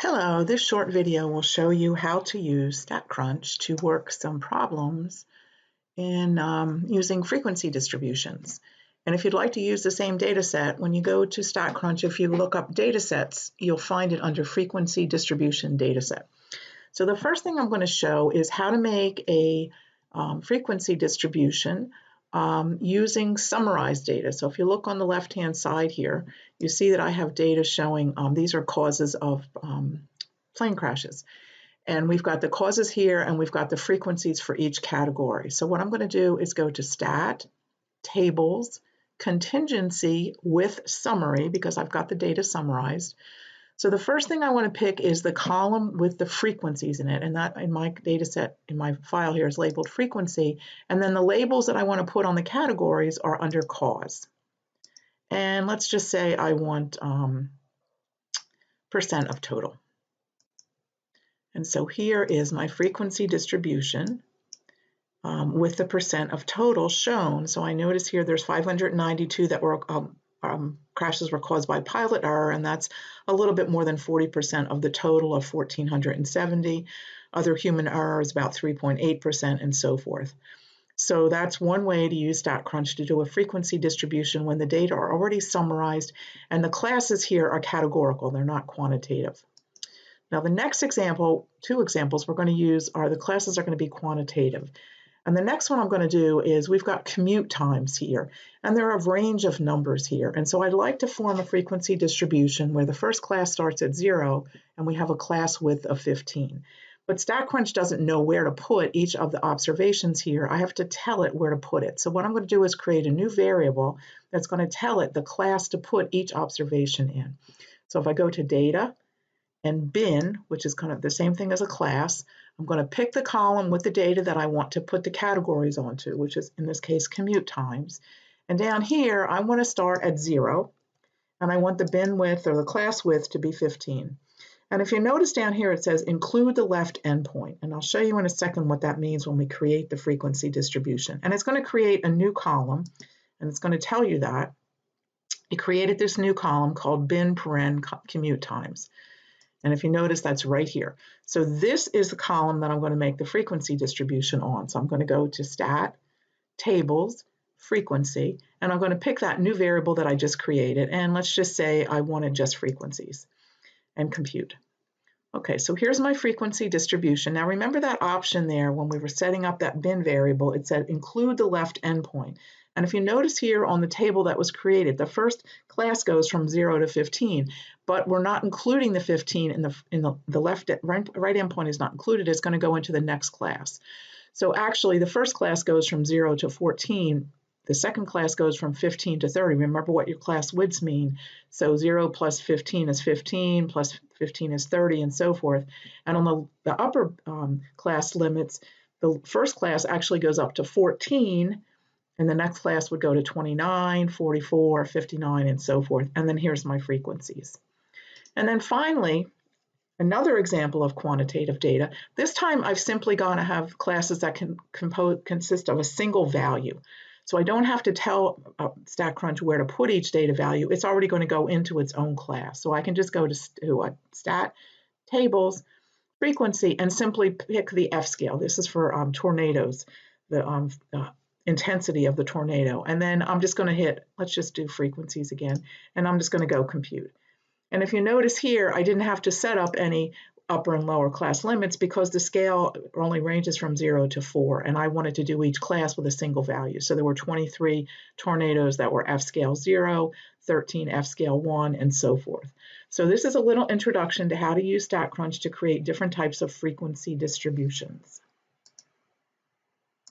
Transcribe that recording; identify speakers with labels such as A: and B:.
A: Hello, this short video will show you how to use StatCrunch to work some problems in using frequency distributions. And if you'd like to use the same data set, when you go to StatCrunch, if you look up data sets, you'll find it under frequency distribution data set. So the first thing I'm going to show is how to make a frequency distribution using summarized data. So if you look on the left-hand side here, you see that I have data showing these are causes of plane crashes. And we've got the causes here and we've got the frequencies for each category. So what I'm going to do is go to Stat, Tables, Contingency with Summary because I've got the data summarized. So the first thing I want to pick is the column with the frequencies in it, and that in my data set, in my file here is labeled frequency, and then the labels that I want to put on the categories are under cause. And let's just say I want percent of total. And so here is my frequency distribution with the percent of total shown. So I notice here there's 592 that were crashes were caused by pilot error, and that's a little bit more than 40% of the total of 1,470. Other human error is about 3.8% and so forth. So that's one way to use StatCrunch to do a frequency distribution when the data are already summarized and the classes here are categorical, they're not quantitative. Now the next example, two examples we're going to use are the classes are going to be quantitative. And the next one I'm going to do is we've got commute times here, and there are a range of numbers here. And so I'd like to form a frequency distribution where the first class starts at 0 and we have a class width of 15. But StatCrunch doesn't know where to put each of the observations here. I have to tell it where to put it. So what I'm going to do is create a new variable that's going to tell it the class to put each observation in. So if I go to Data and Bin, which is kind of the same thing as a class, I'm going to pick the column with the data that I want to put the categories onto, which is in this case commute times. And down here, I want to start at 0, and I want the bin width or the class width to be 15. And if you notice down here, it says include the left endpoint. And I'll show you in a second what that means when we create the frequency distribution. And it's going to create a new column, and it's going to tell you that. It created this new column called bin paren commute times. And if you notice, that's right here. So this is the column that I'm going to make the frequency distribution on. So I'm going to go to Stat, Tables, Frequency, and I'm going to pick that new variable that I just created. And let's just say I wanted just frequencies and compute. Okay, so here's my frequency distribution. Now remember that option there when we were setting up that bin variable, it said include the left endpoint. And if you notice here on the table that was created, the first class goes from 0 to 15, but we're not including the 15 in the left right endpoint is not included. It's going to go into the next class. So actually, the first class goes from 0 to 14. The second class goes from 15 to 30. Remember what your class widths mean. So 0 plus 15 is 15, plus 15 is 30, and so forth. And on the upper class limits, the first class actually goes up to 14, and the next class would go to 29, 44, 59, and so forth. And then here's my frequencies. And then finally, another example of quantitative data. This time I've simply gone to have classes that can consist of a single value. So I don't have to tell StatCrunch where to put each data value. It's already going to go into its own class. So I can just go to Stat, Tables, Frequency, and simply pick the F scale. This is for tornadoes, the intensity of the tornado. And then I'm just going to hit, let's just do frequencies again, and I'm just going to go compute. And if you notice here, I didn't have to set up any upper and lower class limits because the scale only ranges from 0 to 4, and I wanted to do each class with a single value. So there were 23 tornadoes that were F scale 0, 13 F scale 1, and so forth. So this is a little introduction to how to use StatCrunch to create different types of frequency distributions.